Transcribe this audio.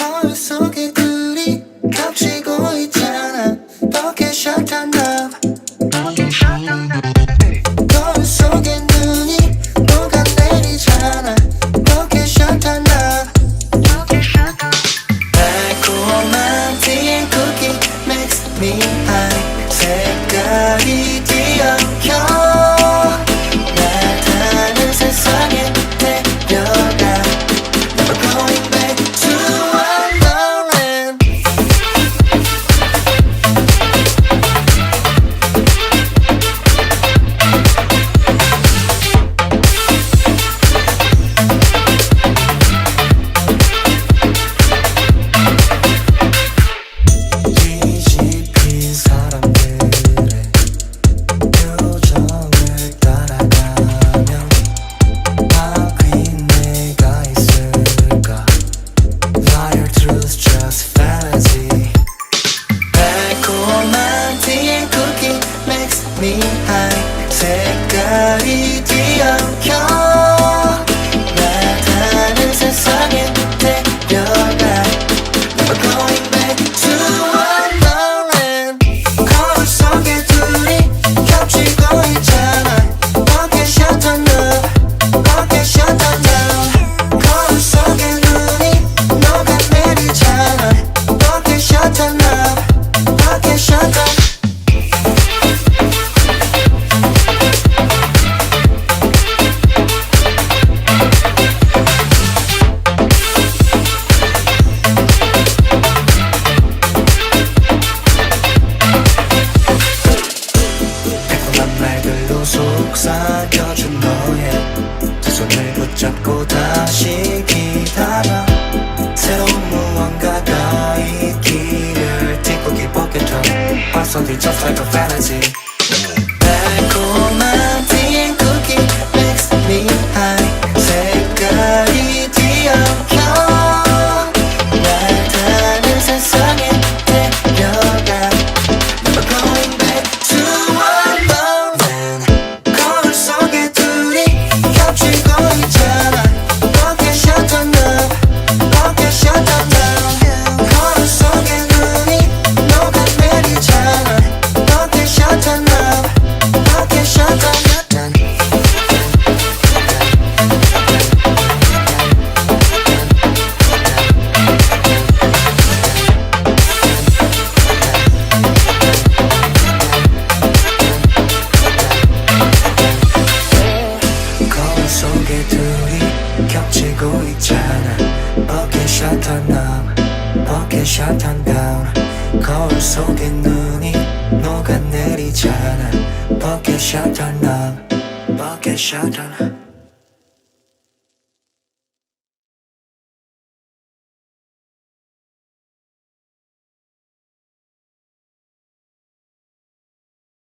거울 속에 둘이 겹치고 있잖아. 버킷 샷 하나. 거울 속에 눈이 녹아내리잖아. 버킷 샷 하나. 달콤한 티 앤 쿠키 makes me high. 색깔이 뒤엉켜 날 타는 세상에 데려가. Never going back to Wonderland. 뒤집힌 사람들의 표정을 따라가면 바뀐 내가 있을까? Liar, truth, just fantasy. 달콤한 티 앤 쿠키 makes me high. 색깔이 뒤엉켜 날 타는 세상에 데려가. Never going back to Wonderland. 거울 속에 둘이 겹치고 있잖아. Bucket shot 하나. Bucket shot 하나. 거울 속에 눈이 녹아내리잖아. Bucket shot 하나. Bucket shot 하나. 달콤한 말들로 속삭여준 너의 두 손을 붙잡고 다시 기다려. 새로운 무언가가 있기를 뒷고기 벗겨져. 벌써들 just like a fantasy. 달콤한 티 앤 쿠키 makes me high. 색깔이 뒤엉켜 날 타는 세상에 데려가. Never going back to Wonderland. 거울 속에 둘이 겹치고 있잖아. Bucket shot 하나. Bucket shot 하나. 거울 속에 눈이 녹아내리잖아. Bucket shot 하나. Bucket shot 하나. 거울 속에 둘이 겹치고 있잖아. Bucket shot 하나. Bucket shot 하나. 거울 속에 눈이 녹아내리잖아. Bucket shot 하나. Bucket shot 하나.